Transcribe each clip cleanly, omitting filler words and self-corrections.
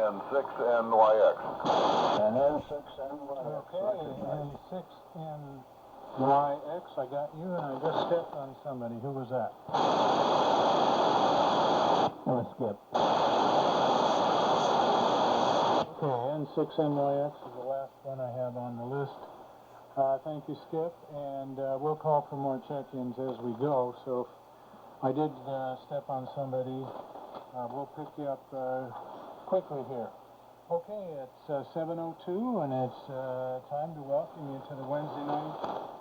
and 6NYX. And then 6NYX. Okay, and 6NYX, I got you, and I just stepped on somebody. Who was that? Let's skip. Okay, and 6NYX is the last one I have on the list. Thank you, Skip, and we'll call for more check-ins as we go, so if I did step on somebody, we'll pick you up quickly here. Okay, it's 7:02, and it's time to welcome you to the Wednesday night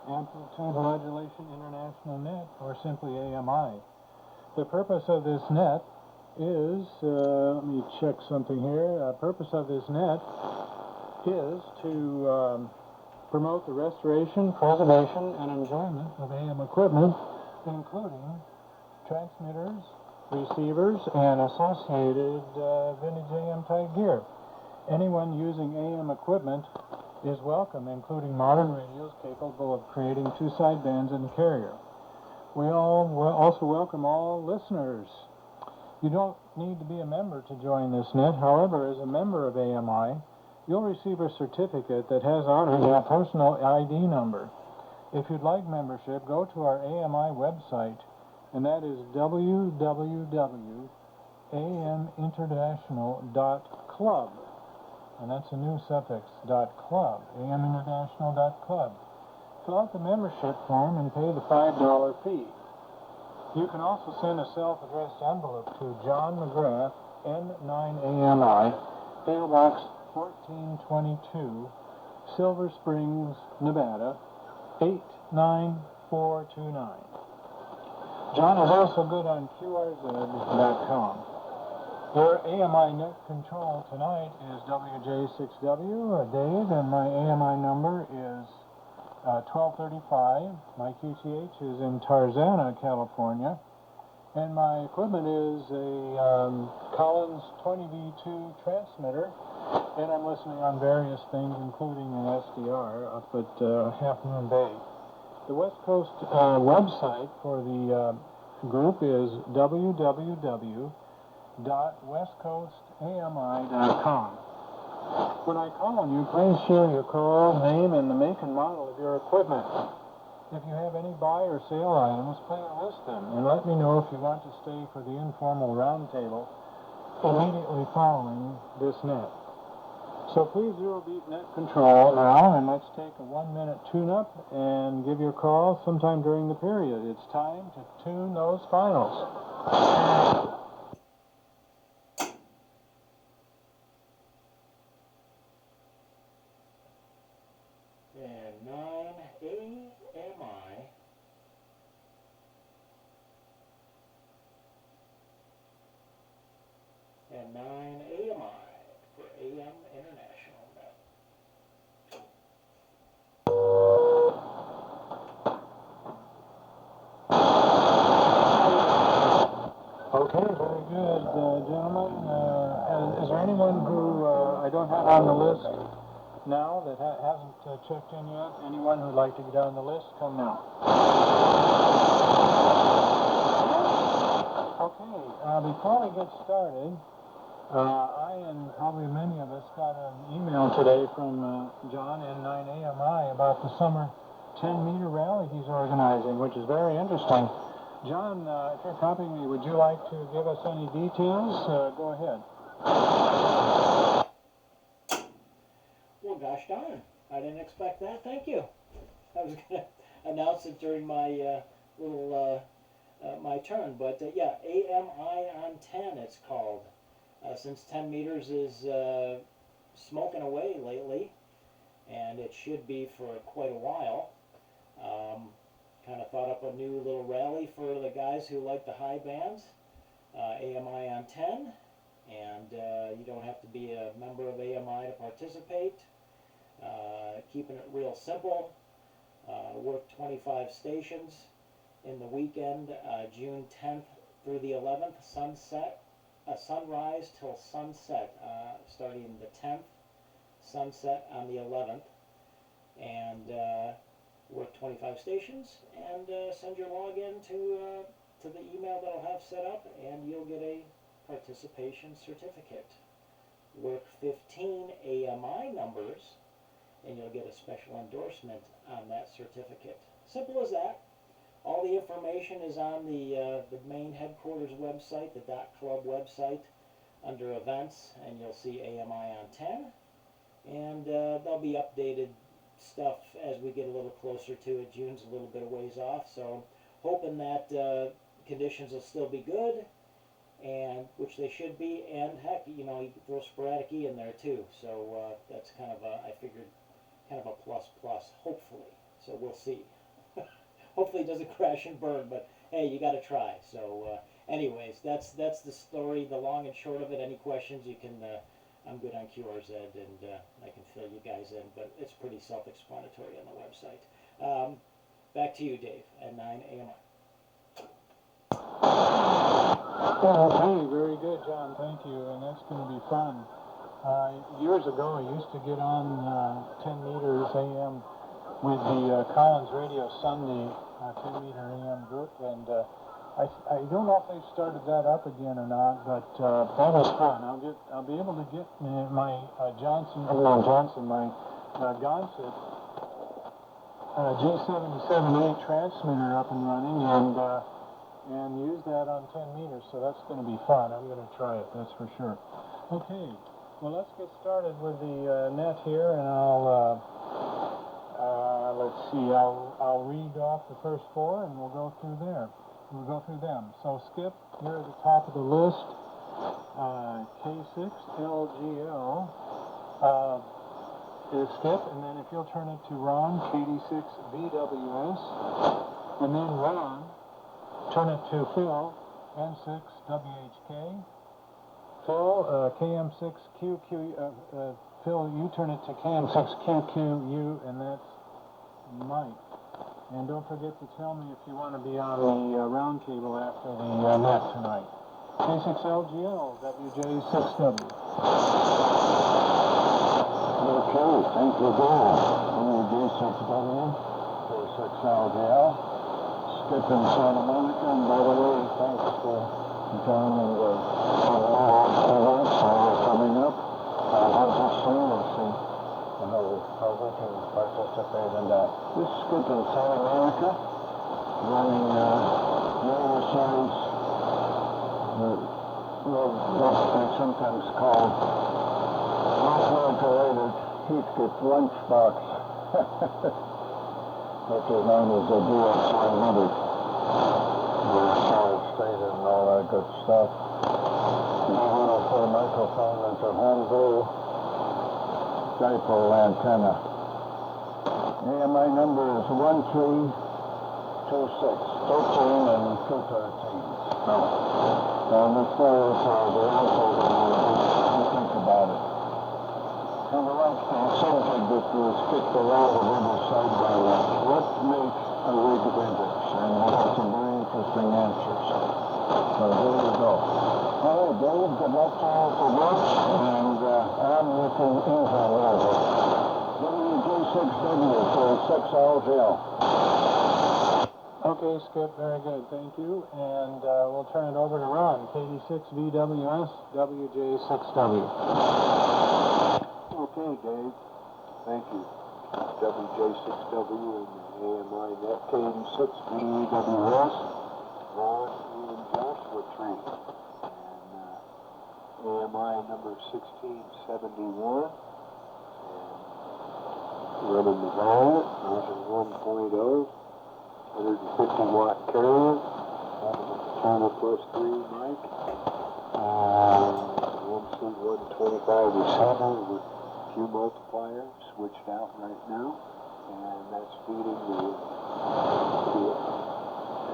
Amplitude Modulation International Net, or simply AMI. The purpose of this net is, let me check something here. The purpose of this net is to promote the restoration, preservation, and enjoyment of AM equipment, including transmitters, receivers, and associated vintage AM type gear. Anyone using AM equipment is welcome, including modern radios capable of creating two sidebands in the carrier. We also welcome all listeners. You don't need to be a member to join this net. However, as a member of AMI, you'll receive a certificate that has on it your personal ID number. If you'd like membership, go to our AMI website, and that is www.aminternational.club. And that's a new suffix, .club, aminternational.club. Fill out the membership form and pay the $5 fee. You can also send a self-addressed envelope to John McGrath, N9AMI, PO Box 1422, Silver Springs, Nevada, 89429. John is also good on QRZ.com. Your AMI net control tonight is WJ6W, Dave, and my AMI number is 1235. My QTH is in Tarzana, California. And my equipment is a Collins 20V2 transmitter, and I'm listening on various things, including an SDR up at Half Moon Bay. The West Coast website for the group is www.westcoastami.com. When I call on you, please share your call, name, and the make and model of your equipment. If you have any buy or sale items, please list them and let me know if you want to stay for the informal roundtable immediately following this net. So please zero beat net control now, and let's take a 1-minute tune-up and give your call sometime during the period. It's time to tune those finals. And 9 AMI. And 9 AMI for AM International Net. Okay, very good, gentlemen. Is there anyone who I don't have on the list now that hasn't checked in yet? Anyone who'd like to get on the list, come now. Okay, before we get started, I and probably many of us got an email today from John N9AMI about the summer 10-meter rally he's organizing, which is very interesting. John, if you're copying me, would you like to give us any details? Go ahead. Well, gosh darn, I didn't expect that. Thank you. I was going to announce it during my my turn, but yeah, AMI on 10 it's called. Since 10 meters is smoking away lately, and it should be for quite a while. Kind of thought up a new little rally for the guys who like the high bands, AMI on 10, and you don't have to be a member of AMI to participate. Keeping it real simple. Work 25 stations in the weekend, June 10th through the 11th, sunrise till sunset, starting the 10th, sunset on the 11th, and work 25 stations, and send your login to the email that I'll have set up, and you'll get a participation certificate. work 15 AMI numbers, and you'll get a special endorsement on that certificate. Simple as that. All the information is on the main headquarters website, the .club website, under events, and you'll see AMI on 10. And there'll be updated stuff as we get a little closer to it. June's a little bit of ways off, so hoping that conditions will still be good, and which they should be. And heck, you know, you can throw sporadic E in there too. So that's kind of a, I figured, kind of a plus plus. Hopefully, so we'll see. Hopefully it doesn't crash and burn, but hey, you got to try. So, anyways, that's the story, the long and short of it. Any questions, you can. I'm good on QRZ, and I can fill you guys in, but it's pretty self-explanatory on the website. Back to you, Dave, at 9 AMI. Okay, very good, John. Thank you, and that's going to be fun. Years ago, I used to get on 10 meters AM with the Collins Radio Sunday 10 meter AM group, and I don't know if they've started that up again or not, but that was fun. I'll be able to get my Johnson, my Gonset G77A transmitter up and running, and use that on 10 meters. So that's going to be fun. I'm going to try it. That's for sure. Okay. Well, let's get started with the net here, and I'll let's see. I'll read off the first four, and we'll go through there. We'll go through them. So Skip, here at the top of the list, K6LGL is Skip, and then if you'll turn it to Ron, KD6VWS, and then Ron, turn it to Phil, N6WHK, Phil, KM6QQ, Phil, you turn it to KM6QQU, and that's Mike. And don't forget to tell me if you want to be on the round table after the net tonight. K6LGL, WJ6W. Okay, thank you, Dave. WJ6W, K6LGL, Skip in Santa Monica, and by the way, thanks to John and the students coming up. How's this soon? We'll see how we can participate in that. This is Skip in Santa Monica, running radio series, what they sometimes call off-modulated Heathcote lunchbox, which is known as a DS100. Solid state and all that good stuff. I want to put a microphone into homebrew dipole antenna. AMI number is 1326, 13 and 213. No. As far as the answer, we'll think about it. On the right subject that was kicked around the riverside by what makes a rig vintage? And we have some very interesting answers. So here we go. All right, Dave, good luck to you for lunch, and on with the info level. WJ6W for 6LGL. Okay, Skip, very good. Thank you. And we'll turn it over to Ron, KD6VWS, WJ6W. Okay, Dave. Thank you. WJ6W and the AMI net K86VWS, Ron and Joshua Tree. And AMI number 1671. And running the Violet, version 1.0, 150 watt carrier, channel plus 3 mic, one suit 125 receiver with Q multiplier switched out right now, and that's feeding the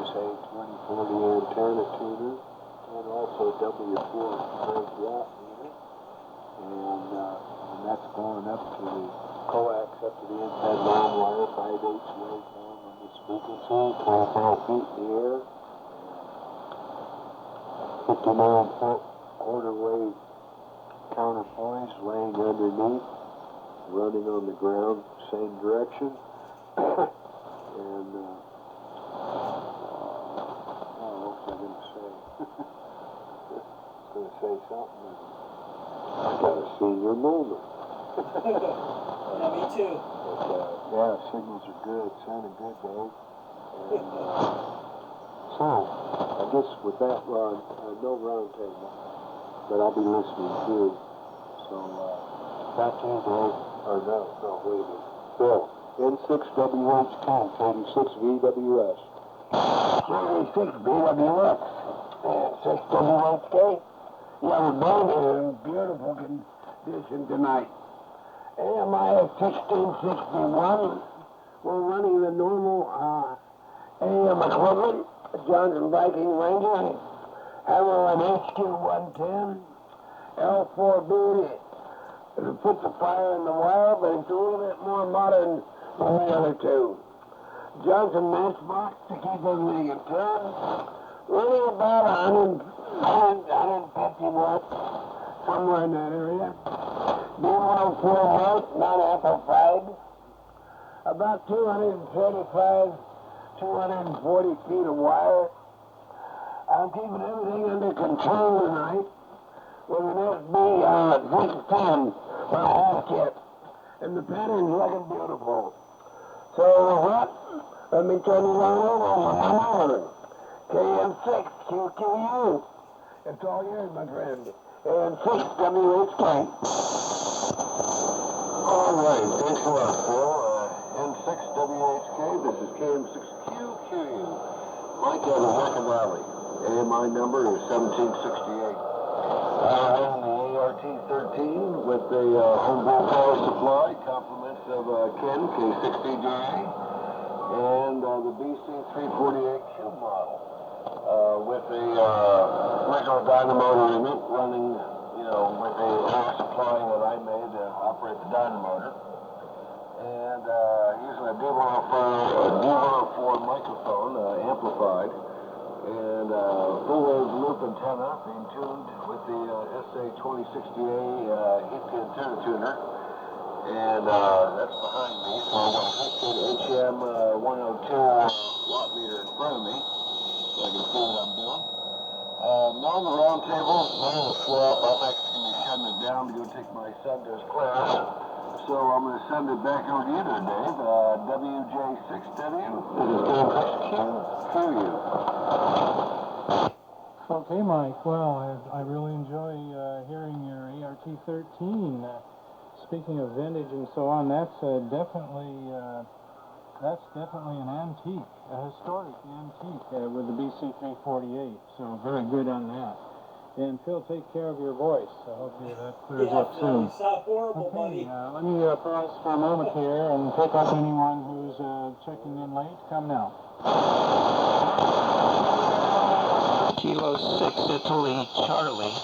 SA2040 antenna tuner, and also W4 12 watt meter, and that's going up to the coax, up to the inside long wire, 5/8 waveform on this frequency, 25 feet in the air, 59-foot quarter wave counterpoise laying underneath, running on the ground, same direction. And what was I going to say? I was going to say something. I got to senior moment. Yeah, me too. But, yeah, signals are good. Sounding good, Dave. And, so, I guess with that, no round table, but I'll be listening too. So, back to you, Dave. Or no, wait a minute. Phil, N6WHK, 86VWS. 86BWS, 6WHK. Yeah, we're going in beautiful condition tonight. AMI at 1661. We're running the normal AM equipment. Johnson Viking Ranger. Hammer an HQ110. L4B. It puts the fire in the wire, but it's a little bit more modern than the other two. Johnson matchbox to keep everything in turn. Running about 150 watts, somewhere in that area. D104 volt, not amplified. About 235, 240 feet of wire. I'm keeping everything under control tonight with an SB 610 half kit. And the pattern's looking beautiful. So what? Let me turn you on over. KM6QQU. It's all yours, my friend. And 6WHK. All right, thanks a lot, Phil. N6WHK, this is KM6QQU. Mike out of Wacker Valley. AMI number is 1768. I'm the ART-13 with the homebrew power supply, compliments of Ken, K60JA, and the BC348Q model. With the original dynamotor in it, running, with the power supply that I made to operate the dynamotor. And using a D104 microphone, amplified, and full-wave loop antenna being tuned with the SA2060A EP antenna tuner. And that's behind me, so I've got a hosted HM 102 watt meter in front of me, so I can see what I'm doing. Now on the round table, none of the swap. I'm actually going to be shutting it down to go take my son to his class. So I'm going to send it back over to you there, Dave. WJ6W. This is KM6QU. Okay, Mike. Well, I really enjoy hearing your ART-13. Speaking of vintage and so on, that's definitely an antique, a historic antique with the BC348. So very good on that. And Phil, take care of your voice. I hope that clears up soon. You sound horrible, Okay, buddy. let me pause for a moment here and pick up anyone who's checking in late. Come now. Kilo 6 Italy, Charlie.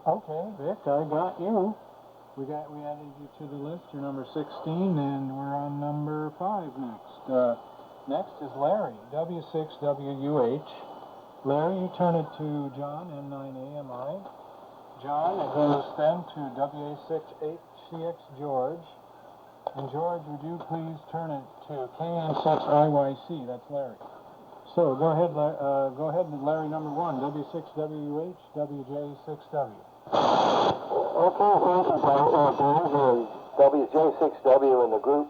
Okay, Vic, I got you. We added you to the list. You're number 16, and we're on number 5 next. Next is Larry, W6WUH. Larry, you turn it to John, N9AMI. John, it goes then to WA68CX George. And George, would you please turn it to KN6IYC? That's Larry. So go ahead, Larry, number 1, W6WH, WJ6W. Okay, thank you, Dave. WJ6W in the group.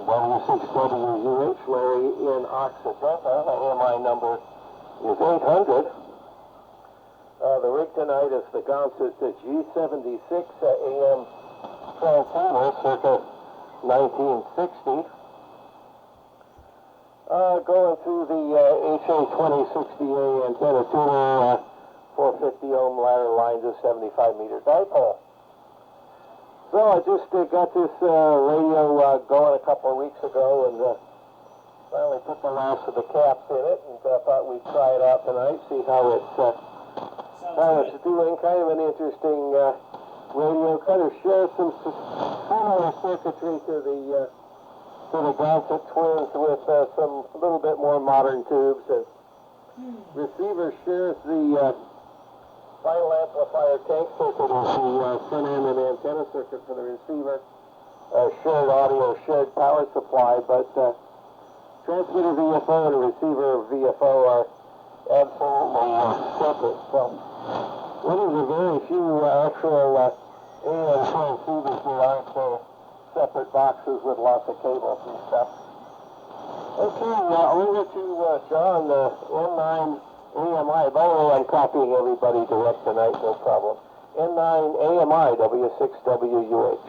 W6WUH, Larry in Occidental. AMI number is 800. The rig tonight is the Gonsis G76 AM transceiver, circa 1960. Going through the HA2060A antenna tuner, 450 ohm ladder line to 75 meter dipole. So I just got this radio going a couple of weeks ago, and finally put the last of the caps in it, and thought we'd try it out tonight, see how it's doing. Kind of an interesting radio. Kind of shares some similar circuitry to the Gonsis twins with some a little bit more modern tubes. And receiver shares the final amplifier tank circuit is the front end and antenna circuit for the receiver. Shared audio, shared power supply, but transmitter VFO and receiver VFO are absolutely separate. So One of the very few actual AM transceivers that aren't separate boxes with lots of cables and stuff. Okay, over to John, the N9 AMI. By the way, I'm copying everybody direct tonight, no problem. N9 AMI W6WUH.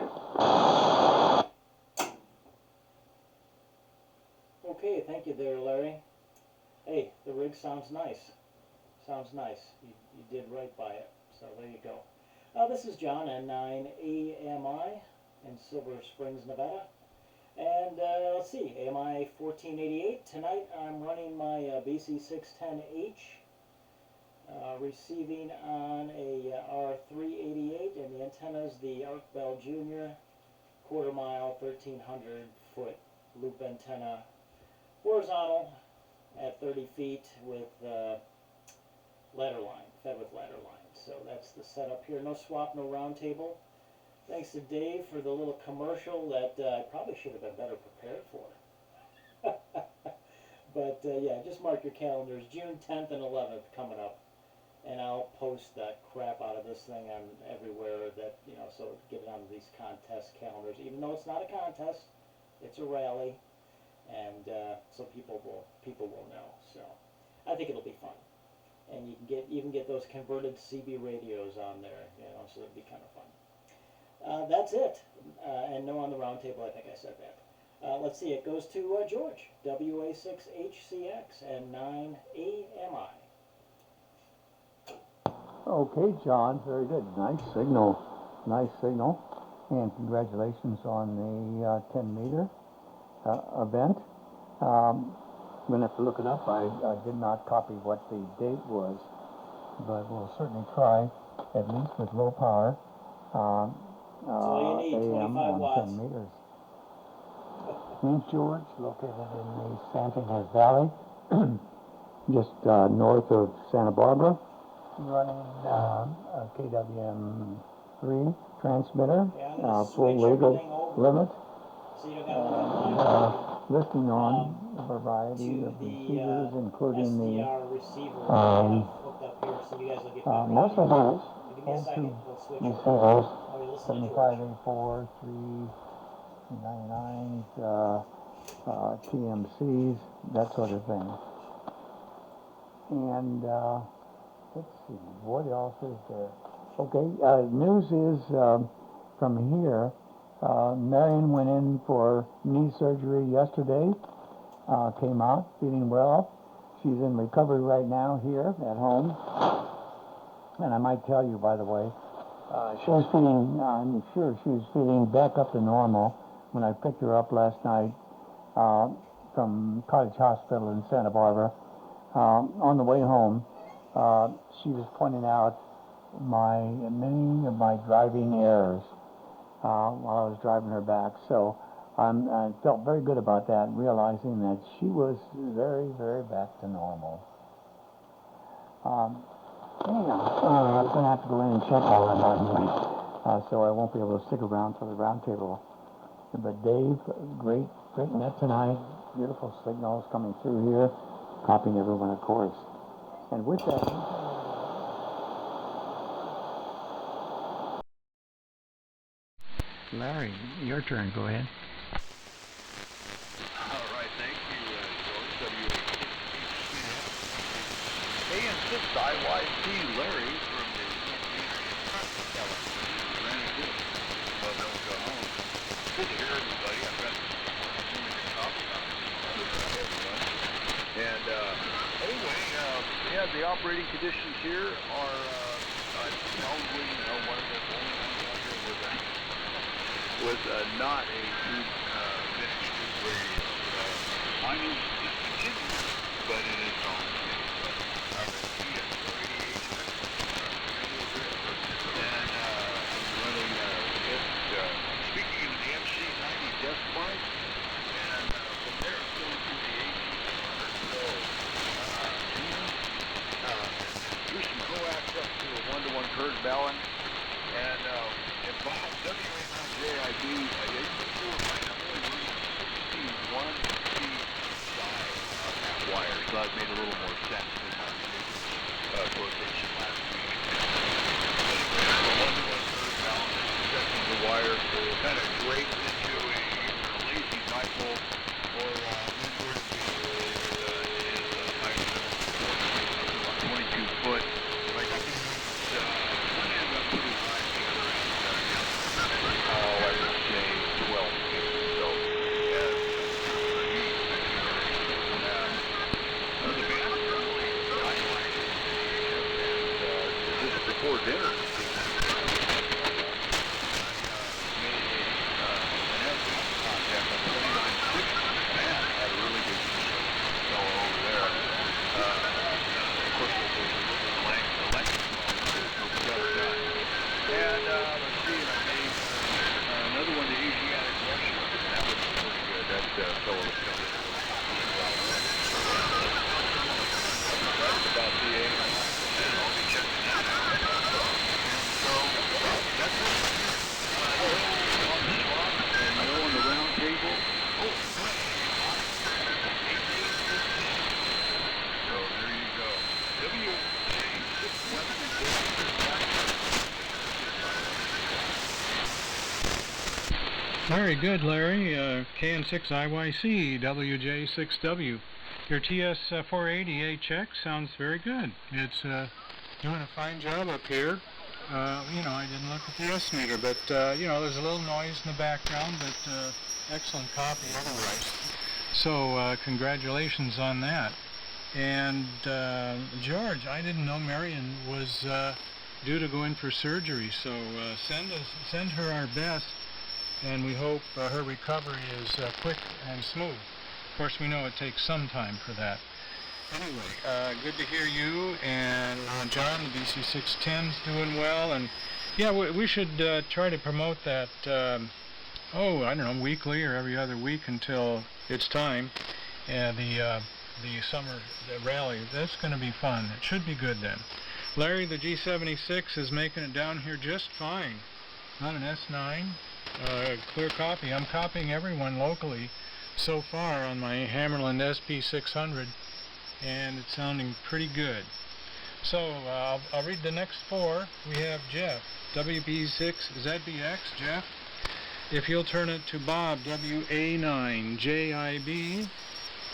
Okay, thank you there, Larry. Hey, the rig sounds nice. Sounds nice. You did right by it. So there you go. This is John, N9 AMI in Silver Springs, Nevada. And let's see, AMI 1488. Tonight I'm running my BC610H, receiving on a R388, and the antenna's the Arc Bell Jr. quarter mile 1300 foot loop antenna, horizontal at 30 feet with ladder line, fed with ladder line. So that's the setup here. No swap, no round table. Thanks to Dave for the little commercial that I probably should have been better prepared for. But yeah, just mark your calendars. June 10th and 11th coming up. And I'll post the crap out of this thing on everywhere that, you know, so get it on these contest calendars. Even though it's not a contest, it's a rally. And so people will know. So I think it'll be fun. And you can even get those converted CB radios on there, you know, so it'll be kind of fun. That's it. And no on the round table, I think I said that. Let's see, it goes to George, WA6HCX and 9AMI. Okay, John, very good. Nice signal. Nice signal. And congratulations on the 10-meter event. I'm going to have to look it up. I did not copy what the date was, but we'll certainly try, at least with low power, all you need, AM 25 on watts. 10 meters. St. George, located in the Santa Ynez Valley, just north of Santa Barbara, running a KWM3 transmitter, Yeah, full legal limit. So you don't got Listing on a variety of receivers, including the SDR receiver hooked up here, so you guys will get most of those give me a second, we'll switch receivers, over. Listen to George. 75A4, 399s, TMCs, that sort of thing. And let's see, what else is there? Okay, news is from here. Marion went in for knee surgery yesterday, came out feeling well. She's in recovery right now here at home. And I might tell you, by the way, she was feeling, I'm sure she was feeling back up to normal when I picked her up last night from Cottage Hospital in Santa Barbara. On the way home, she was pointing out many of my driving errors while I was driving her back. So I felt very good about that, realizing that she was very, very back to normal. Anyhow, I'm going to have to go in and check all that out, so I won't be able to stick around for the round table. But Dave, great net tonight. Beautiful signals coming through here, copying everyone, of course. And with that, Larry, your turn. Go ahead. All right, thank you, George. AM6 IYC Larry from the well, don't go home. Good to hear everybody. I've got coffee on everybody. And anyway, yeah, the operating conditions here are probably one of the only ones out here with not a good finished good radio. Mine is discontinued, but it is on. And running speaking of the MC90 death bike, and from there it's going to the AC100. Do some coax up to a 1-to-1 Kurt Ballon, and involves WA9JID 864 line. I'm only reading 61 feet side on that wire, so that made a little more sense than my quotation last week. kind of draped into either a lazy dipole or inverted is height about 22 foot. Like I think one end up really high, the other end I would say 12 feet. So as the band really highlighted and this is before dinner. Very good, Larry. KN6IYC, WJ6W. Your TS480HX sounds very good. It's doing a fine job up here. You know, I didn't look at the S-meter, but, you know, there's a little noise in the background, but excellent copy otherwise. So, congratulations on that. And, George, I didn't know Marion was due to go in for surgery, so send her our best. And we hope her recovery is quick and smooth. Of course, we know it takes some time for that. Anyway, good to hear you, and John, the BC610's doing well, and yeah, we should try to promote that, oh, I don't know, weekly or every other week until it's time, and the summer rally. That's going to be fun. It should be good then. Larry, the G76 is making it down here just fine. Not an S9. Clear copy. I'm copying everyone locally so far on my Hammerland SP600, and it's sounding pretty good. So I'll read the next four. We have Jeff, WB6ZBX. Jeff, if you'll turn it to Bob, WA9JIB.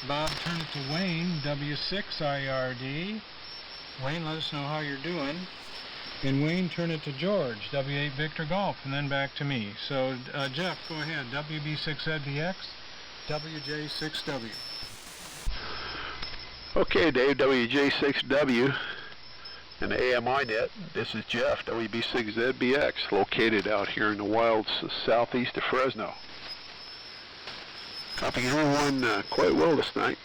Bob, turn it to Wayne, W6IRD. Wayne, let us know how you're doing. And Wayne, turn it to George, W8 Victor Golf, and then back to me. So, Jeff, go ahead. WB6ZBX, WJ6W. Okay, Dave, WJ6W and AMINet. This is Jeff, WB6ZBX, located out here in the wilds southeast of Fresno. Copying everyone quite well this night.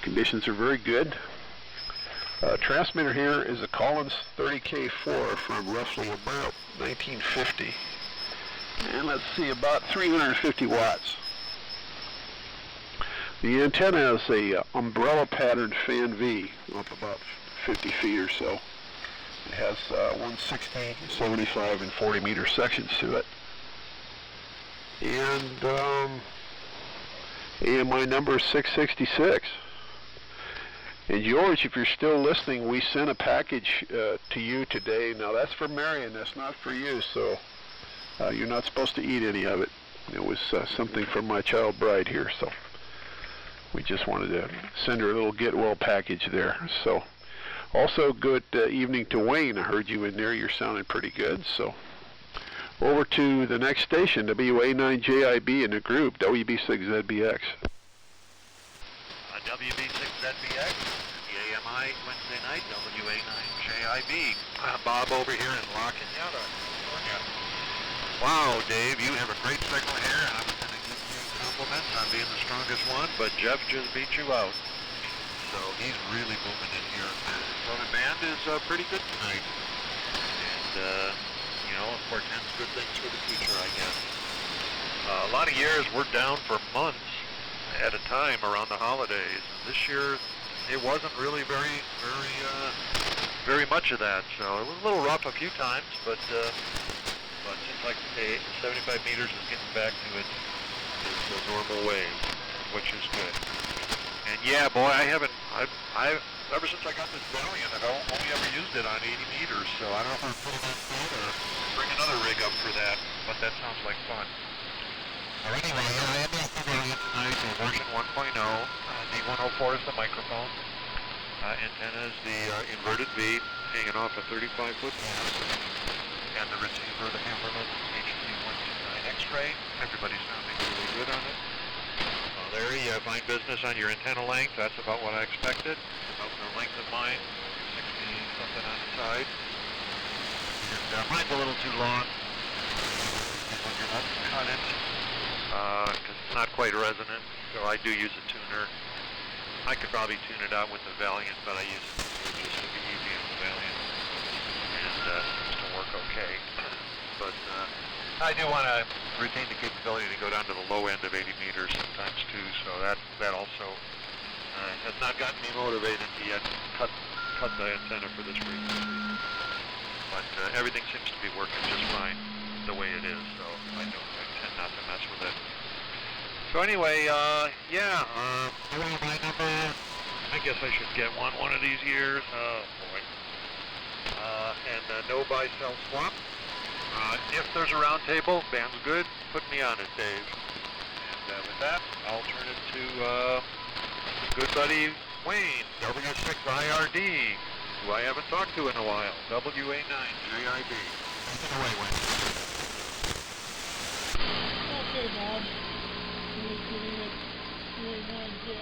Conditions are very good. Transmitter here is a Collins 30K4 from roughly about 1950. And let's see, about 350 watts. The antenna is a umbrella patterned fan V, up about 50 feet or so. It has 160, 75, and 40 meter sections to it. And AMI number is 666. And George, if you're still listening, we sent a package to you today. Now that's for Marion, that's not for you, so you're not supposed to eat any of it. It was something from my child bride here, so we just wanted to send her a little get well package there. So also good evening to Wayne. I heard you in there, you're sounding pretty good. So over to the next station, WA9JIB in the group, WB6ZBX. WB6ZBX, the AMI Wednesday night, WA9JIB. Bob over here in La Cañada, California. Wow, Dave, you have a great signal here, and I was going to give you compliments on being the strongest one, but Jeff just beat you out. So he's really moving in here. So the band is pretty good tonight. And, you know, it portends good things for the future, I guess. A lot of years we're down for months at a time around the holidays. This year, it wasn't really very much of that. So it was a little rough a few times, but seems like 75 meters is getting back to its normal ways, which is good. And yeah, boy, I ever since I got this Valiant, I've only ever used it on 80 meters. So I don't know if I'm putting that through or bring another rig up for that, but that sounds like fun. Anyway, I am off the variant tonight, version 1.0. D104 is the microphone. Antenna is the inverted V, hanging off a 35-foot mast. And the receiver, the Hammerman HD129 X-ray. Everybody's sounding really good on it. There you find business on your antenna length. That's about what I expected. About the length of mine, 60 something on the side. And mine's a little too long. When you're not cut it, because it's not quite resonant. So I do use a tuner. I could probably tune it out with the Valiant, but I use it just to be easy on the Valiant. And it seems to work okay. But I do want to retain the capability to go down to the low end of 80 meters sometimes too, so that also has not gotten me motivated to yet cut the antenna for this frequency. But everything seems to be working just fine the way it is, so I tend not to mess with it. So anyway, yeah, my number, I guess I should get one of these years. Oh boy. And no buy, sell, swap. If there's a round table, band's good, put me on it, Dave. And with that, I'll turn it to good buddy Wayne, W6IRD, who I haven't talked to in a while, WA9JIB. Take it away, Wayne. Okay, Bob. We're sitting at WA9JIB.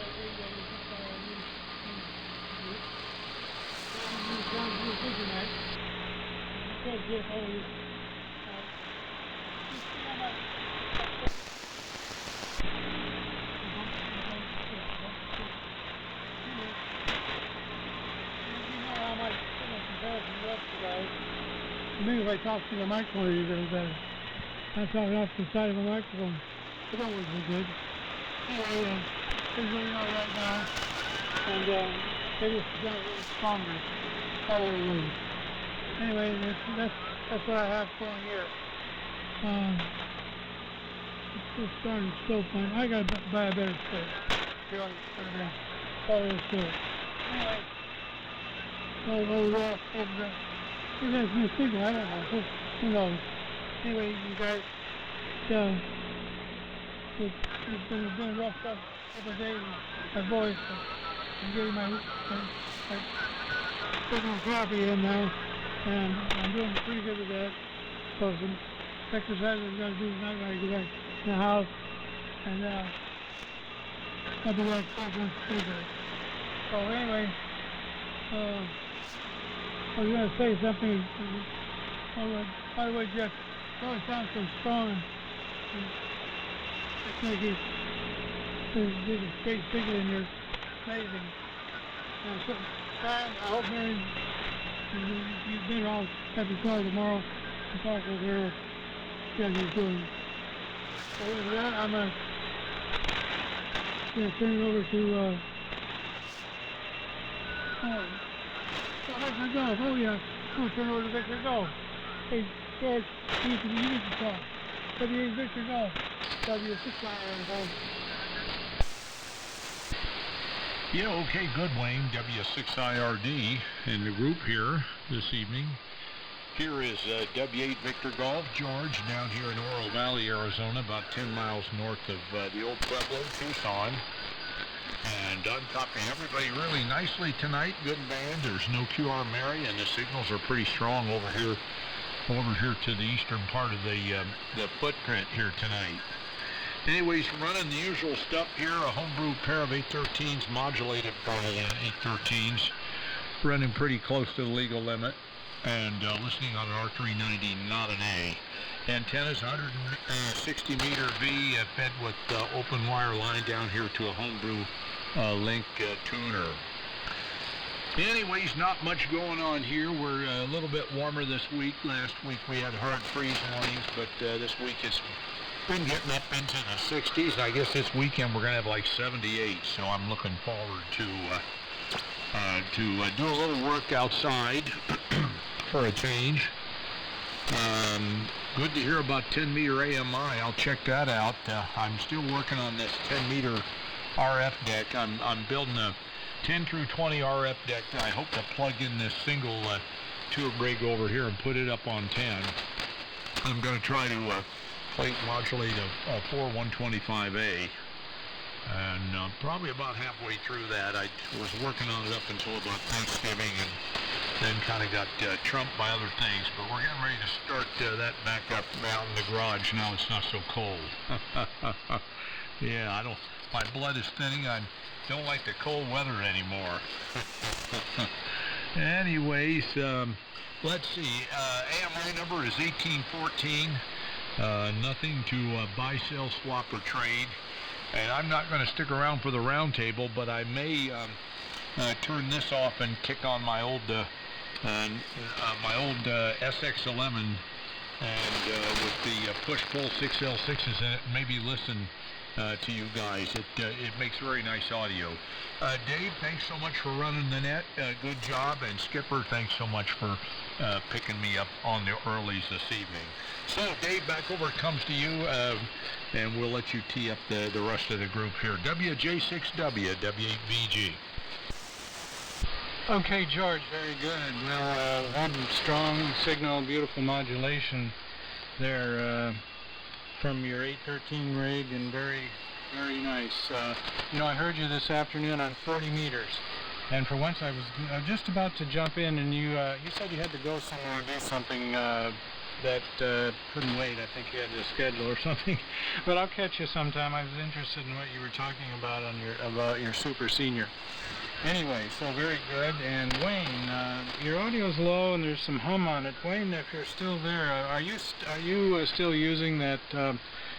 Maybe if I talk to the microphone a little better. I'm talking off the side of the microphone. It don't work so good. Anyway, it's really all right now. And maybe it's got a little stronger all over the way. Anyway, that's what I have going here. It's starting so fun. I gotta buy a better space. Here on the all this to it. Anyway, maybe that's my signal, I don't know. Who knows? Anyway, you guys, it's been a rough couple of days. My voice, I'm getting my signal coffee in now, and I'm doing pretty good with that. So some exercise I'm going to do tonight when I get back to the house, and I'll be back once Tuesday. So anyway, I was going to say something. By the way, Jeff, you always sound so strong. It's like there's a great signal in here. Amazing. And so, I hope Mary, you've been all at the car tomorrow and talk with her. See how she's doing. So with that, I'm going to turn it over to Victor Golf. Oh yeah, I'm going to turn it over to Victor Golf. Hey, George, you need to talk. W.A. Victor Golf. W6IRD. Yeah, okay, good, Wayne. W6IRD in the group here this evening. Here is W8 Victor Golf, George, down here in Oro Valley, Arizona, about 10 miles north of the old Pueblo, Tucson. And I'm talking to everybody really nicely tonight. Good band. There's no QR Mary, and the signals are pretty strong over here to the eastern part of the footprint here tonight. Anyways, running the usual stuff here, a homebrew pair of 813s modulated by 813s, running pretty close to the legal limit, and listening on an R390, not an A. Antennas, 160 meter V, fed with open wire line down here to a homebrew link tuner. Anyways, not much going on here. We're a little bit warmer this week. Last week we had hard freeze warnings, but this week it's been getting up into the 60s. I guess this weekend we're going to have like 78, so I'm looking forward to do a little work outside for a change. Good to hear about 10 meter AMI. I'll check that out. I'm still working on this 10 meter RF deck. I'm building a 10 through 20 RF deck. I hope to plug in this single tube rig over here and put it up on 10. I'm going to try to plate modulate a 4125A. And probably about halfway through that, I was working on it up until about Thanksgiving, and then kind of got trumped by other things. But we're getting ready to start that back up out in the garage now. It's not so cold. Yeah, my blood is thinning. I don't like the cold weather anymore. Anyways, let's see. AMI number is 1814. Nothing to buy, sell, swap, or trade. And I'm not going to stick around for the round table, but I may turn this off and kick on my old SX11 and with the push-pull 6L6s in it, maybe listen to you guys. It makes very nice audio. Dave, thanks so much for running the net. Good job. And Skipper, thanks so much for picking me up on the earlies this evening. So, Dave, back over comes to you, and we'll let you tee up the rest of the group here. WJ6W, W8VG. Okay, George, very good. Well, one strong signal, beautiful modulation there from your 813 rig, and very, very nice. I heard you this afternoon on 40 meters, and for once I was just about to jump in, and you said you had to go somewhere and do something that couldn't wait. I think you had to schedule or something, but I'll catch you sometime. I was interested in what you were talking about about your super senior. Anyway, so very good. And Wayne, your audio's low and there's some hum on it. Wayne, if you're still there, are you still using that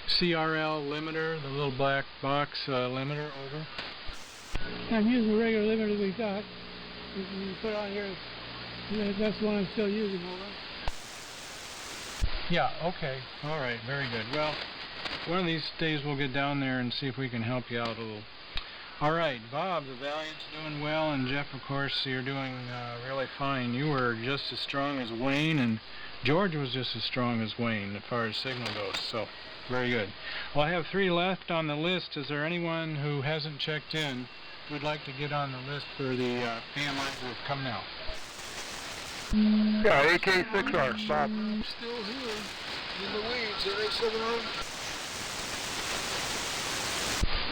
CRL limiter, the little black box limiter? Over. I'm using the regular limiter we got. You put on here. That's the one I'm still using. Over. Yeah. Okay. All right. Very good. Well, one of these days we'll get down there and see if we can help you out a little. All right, Bob, the Valiant's doing well, and Jeff, of course, you're doing really fine. You were just as strong as Wayne, and George was just as strong as Wayne as far as signal goes, so very good. Well, I have 3 left on the list. Is there anyone who hasn't checked in who would like to get on the list for the PMI group? Come now. Yeah, AK6R, stop. I'm still here in the weeds at A7R.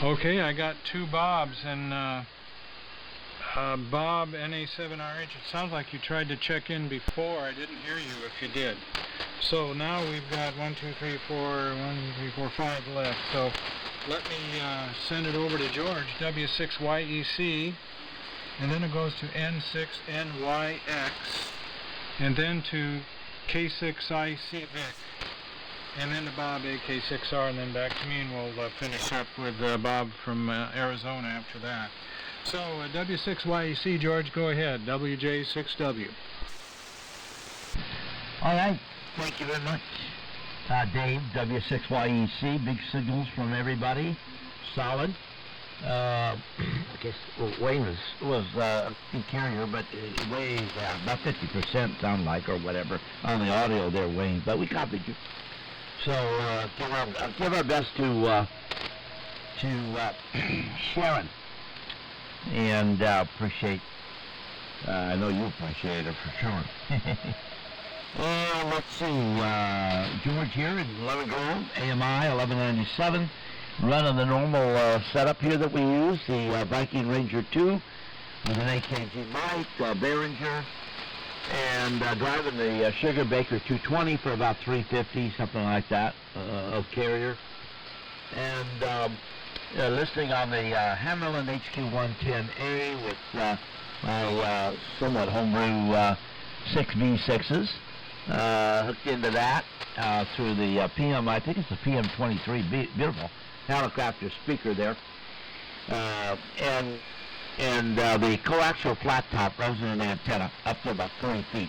Okay, I got 2 Bobs, and Bob NA7RH, it sounds like you tried to check in before. I didn't hear you if you did. So now we've got 5 left. So let me send it over to George, W6YEC, and then it goes to N6NYX, and then to K6ICVIC. And then to Bob, AK6R, and then back to me, and we'll finish up with Bob from Arizona after that. So, W6YEC, George, go ahead. WJ6W. All right. Thank you very much. Dave, W6YEC, big signals from everybody. Solid. I guess Wayne was in carrier, but way about 50% sound like, or whatever, on the audio there, Wayne. But we copied you. So give our best to Sharon, and appreciate. I know you appreciate her for sure. Let's see. George here in Lemon Grove, AMI 1197, running the normal setup here that we use, the Viking Ranger 2 with an AKG mic, Behringer. And driving the Sugar Baker 220 for about 350, something like that, of carrier. And listening on the Hammerland HQ110A with my somewhat homebrew 6V6s, hooked into that through the PM, I think it's the PM23, beautiful Helicopter speaker there. And the coaxial flat top resonant antenna up to about 20 feet.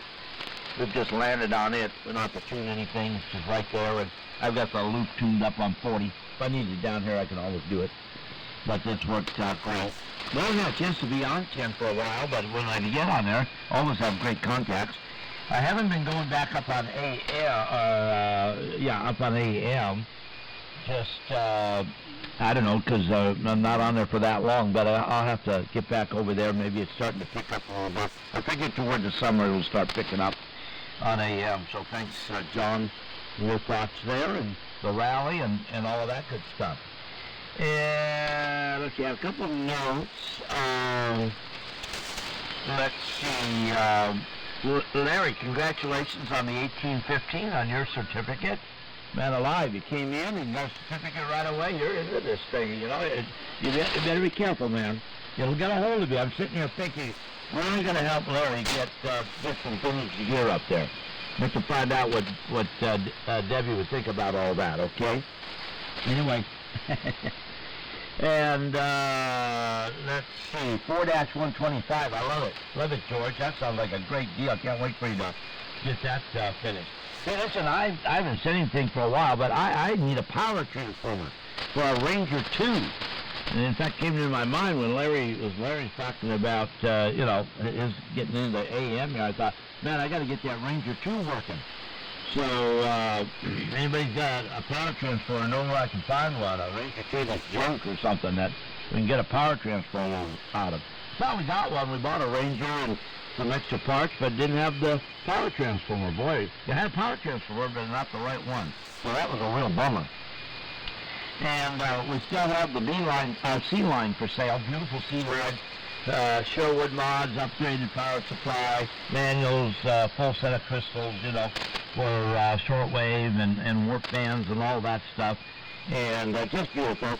We've just landed on it. We don't have to tune anything. It's just right there. And I've got the loop tuned up on 40. If I need it down here, I can always do it. But it's worked out great. We haven't had a chance to be on 10 for a while, but when I get on there, always have great contacts. I haven't been going back up on up on AM. Just, I don't know, because I'm not on there for that long, but I'll have to get back over there. Maybe it's starting to pick up a little bit. I figure toward the summer it will start picking up. on AM. So thanks, John, for your thoughts there and the rally and all of that good stuff. And let's see, I have a couple of notes. Let's see. Larry, congratulations on the 1815 on your certificate. Man alive, you came in and got a certificate right away. You're into this thing, you know. You better be careful, man. It'll get a hold of you. I'm sitting here thinking, when are we going to help Larry get some vintage gear up there? We have to find out what Debbie would think about all that, okay? Anyway. And let's see, 4-125. I love it. Love it, George. That sounds like a great deal. Can't wait for you to get that finished. Hey, listen, I haven't said anything for a while, but I need a power transformer for a Ranger 2. And in fact, came into my mind when Larry's talking about, his getting into AM here. I thought, man, I got to get that Ranger 2 working. So, anybody's got a power transformer, know where I can find one, a Ranger 2 that's junk or something that we can get a power transformer out of. Thought we got one. We bought a Ranger and some extra parts, but didn't have the power transformer. Boy, you had a power transformer, but not the right one. So that was a real bummer. And we still have the C-line for sale. Beautiful C-line. Sherwood mods, upgraded power supply, manuals, full set of crystals, for shortwave and warp bands and all that stuff. And just beautiful.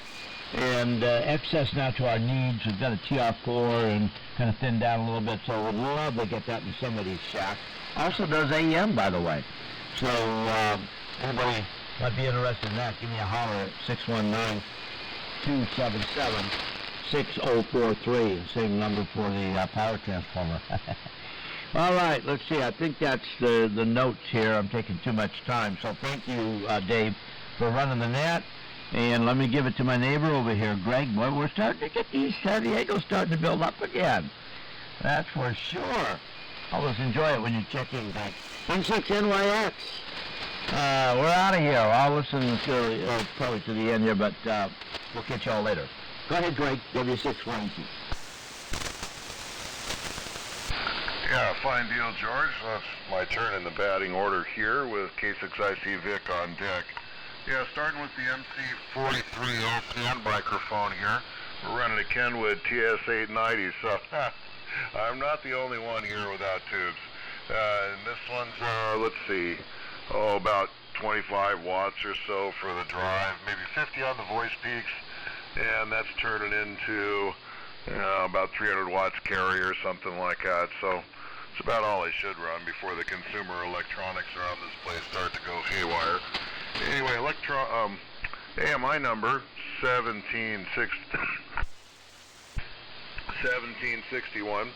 And access now to our needs. We've got a TR4 and kind of thinned down a little bit, so we'd love to get that in somebody's shack. Also does AM, by the way. So anybody might be interested in that, give me a holler at 619-277-6043. Same number for the power transformer. All right, let's see. I think that's the notes here. I'm taking too much time. So thank you, Dave, for running the net. And let me give it to my neighbor over here, Greg. Boy, we're starting to get these San Diegos starting to build up again. That's for sure. Always enjoy it when you check in, Greg. 16NYX. We're out of here. I'll listen to probably to the end here, but we'll catch y'all later. Go ahead, Greg. W612. Yeah, fine deal, George. That's my turn in the batting order here with K6IC Vic on deck. Yeah, starting with the MC43 OPN microphone here. We're running a Kenwood TS890, so I'm not the only one here without tubes. And this one's, let's see, about 25 watts or so for the drive, maybe 50 on the voice peaks, and that's turning into about 300 watts carry or something like that. So it's about all I should run before the consumer electronics around this place start to go haywire. Anyway, AMI number 1761.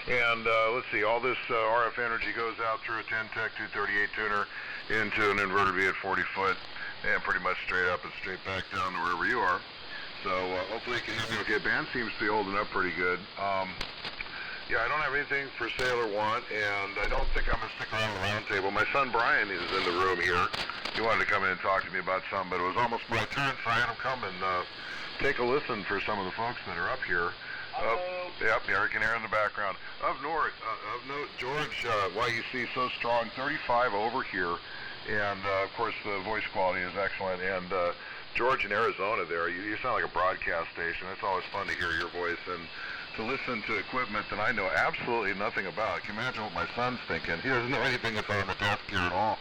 And let's see, all this RF energy goes out through a 10-tech 238 tuner into an inverter V at 40 foot and pretty much straight up and straight back down to wherever you are. So hopefully you can help me. Okay, band seems to be holding up pretty good. Yeah, I don't have anything for sale or want, and I don't think I'm going to stick around the round table. My son Brian is in the room here. He wanted to come in and talk to me about something, but it was almost my turn, so I had him come and take a listen for some of the folks that are up here. Yep, Eric can hear in the background. Of note, George, YEC so strong, 35 over here, and of course the voice quality is excellent. And George in Arizona there, you sound like a broadcast station. It's always fun to hear your voice and to listen to equipment that I know absolutely nothing about. Can you imagine what my son's thinking? He doesn't know anything that's on the desk here at all.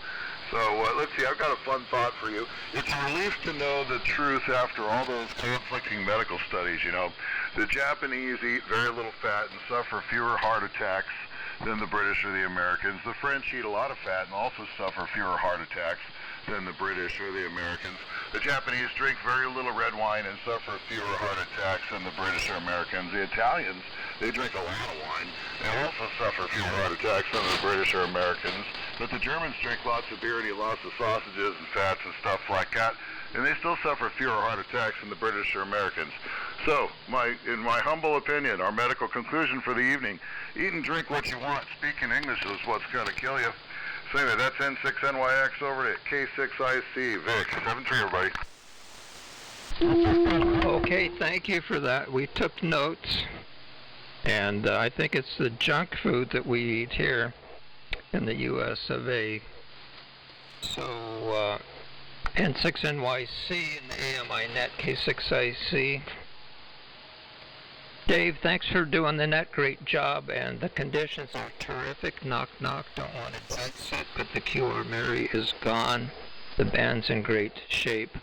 So let's see, I've got a fun thought for you. It's a relief to know the truth after all those conflicting medical studies, The Japanese eat very little fat and suffer fewer heart attacks than the British or the Americans. The French eat a lot of fat and also suffer fewer heart attacks than the British or the Americans. The Japanese drink very little red wine and suffer fewer heart attacks than the British or Americans. The Italians, they drink a lot of wine and also suffer fewer heart attacks than the British or Americans. But the Germans drink lots of beer and eat lots of sausages and fats and stuff like that, and they still suffer fewer heart attacks than the British or Americans. So, in my humble opinion, our medical conclusion for the evening, eat and drink what you want. Speaking English is what's going to kill you. So anyway, that's N6NYX over to K6IC. Vic, 7-3, everybody. Okay, thank you for that. We took notes, and I think it's the junk food that we eat here. in the U.S. of A. So, N6NYC and AMI net K6IC. Dave, thanks for doing the net. Great job, and the conditions are terrific. Knock, knock. Don't want to dead sit, but the QR Mary is gone. The band's in great shape.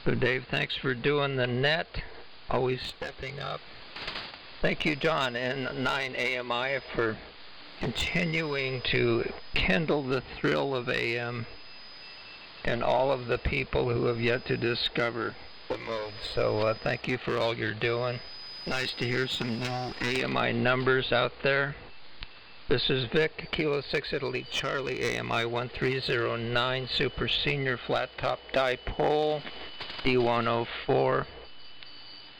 So, Dave, thanks for doing the net. Always stepping up. Thank you, John, and 9AMI, for continuing to kindle the thrill of AM and all of the people who have yet to discover the move. So thank you for all you're doing. Nice to hear some new AMI numbers out there. This is Vic, Kilo 6 Italy Charlie, AMI 1309, Super Senior Flat Top Dipole, D104,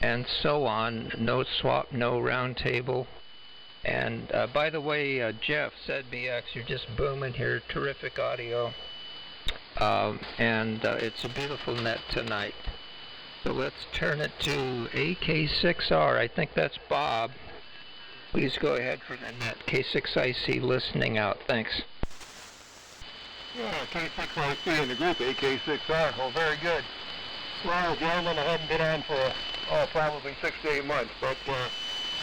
and so on. No swap, no round table. And by the way, Jeff, ZBX, you're just booming here. Terrific audio. And it's a beautiful net tonight. So let's turn it to AK6R. I think that's Bob. Please go ahead for the net. K6IC listening out. Thanks. Yeah, K6IC in the group, AK6R. Well, very good. Well, gentlemen, I haven't been on for probably 6 to 8 months, but I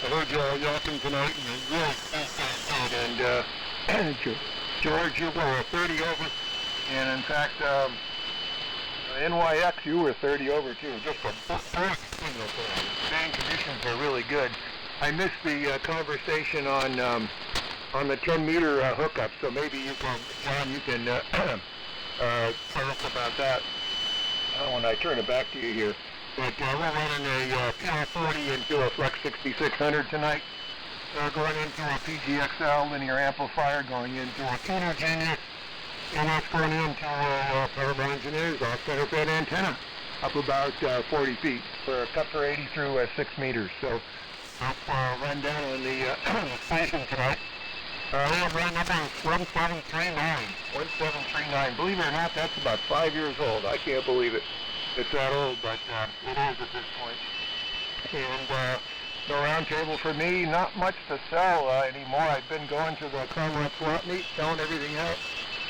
heard you all yelping tonight, and it really felt good. And George, you were 30 over, and in fact, NYX, you were 30 over too. Just a band conditions are really good. I missed the conversation on the 10-meter hookup, so maybe you can, John, you can tell us about that when I turn it back to you here. But we're running a PR40 into a Flex 6600 tonight. Going into a PGXL linear amplifier, going into a Tuner Genius, and that's going into a Power Engineers off-center fed antenna up about 40 feet for a cut for 80 through 6 meters. So I'll run down on the station tonight. Run number is 1739. 1739. Believe it or not, that's about 5 years old. I can't believe it. It's that old, but it is at this point. And no round table for me. Not much to sell anymore. I've been going to the Commonwealth Swap Meet, selling everything out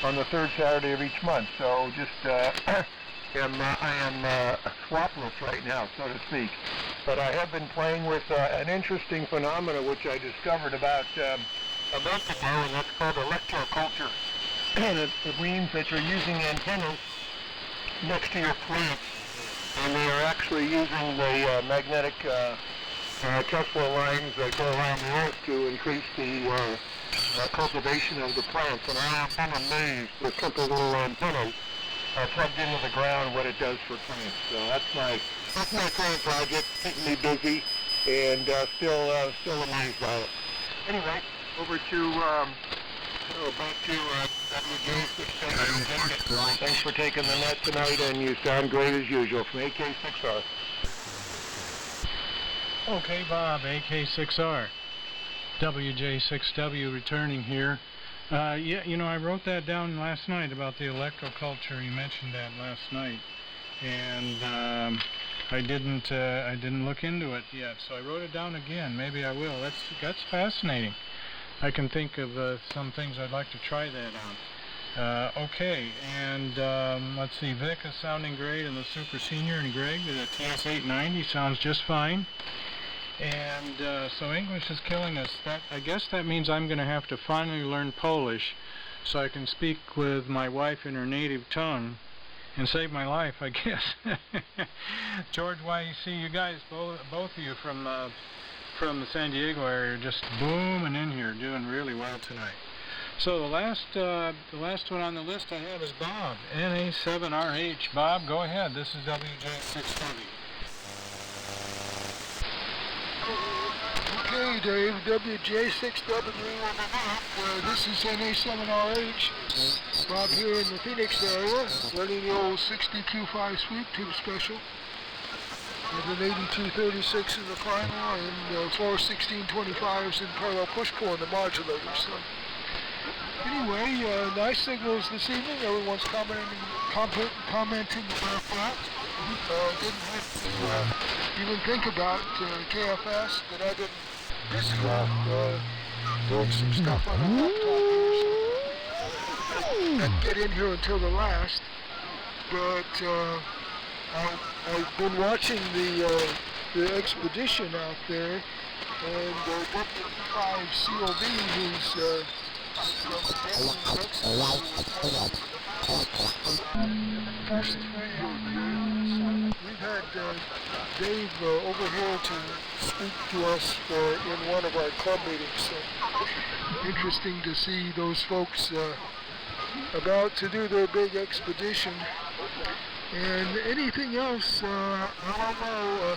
on the third Saturday of each month. So just I am swapless right now, so to speak. But I have been playing with an interesting phenomena which I discovered about a month ago, and that's called electroculture. And it means that you're using antennas next to your plants, and they are actually using the magnetic Tesla lines that go around the earth to increase the cultivation of the plants. And I have been amazed with simple little antennas plugged into the ground what it does for plants. So that's my current project, keeping me busy, and still amazed by it. Anyway, over to back to WJ6R. Thanks for taking the net tonight, and you sound great as usual from AK6R. Okay, Bob, AK6R. WJ6W returning here. Yeah, you know, I wrote that down last night about the electroculture. You mentioned that last night, and I didn't look into it yet, so I wrote it down again. Maybe I will. That's fascinating. I can think of some things I'd like to try that on. Okay, and let's see. Vic is sounding great, and the Super Senior, and Greg, the TS890 sounds just fine. And so English is killing us. I guess that means I'm going to have to finally learn Polish so I can speak with my wife in her native tongue and save my life, I guess. George, why you see you guys, both of you from the San Diego area, are just booming in here, doing really well tonight. So the last one on the list I have is Bob, NA7RH. Bob, go ahead. This is WJ6W. Okay, Dave, WJ6W. This is NA7RH. Bob here in the Phoenix area, running the old 62.5 sweep tube special. With an 8236 in the final and 4 1625s in parallel push-pull in the modulator. So anyway, nice signals this evening. Everyone's commenting about that. Didn't have to even think about KFS, but I didn't miss it off doing some stuff on the laptop here. So get in here until the last, but I've been watching the expedition out there, and W5 COV, who's we've had Dave over here to speak to us in one of our club meetings. So interesting to see those folks about to do their big expedition. And anything else, I don't know.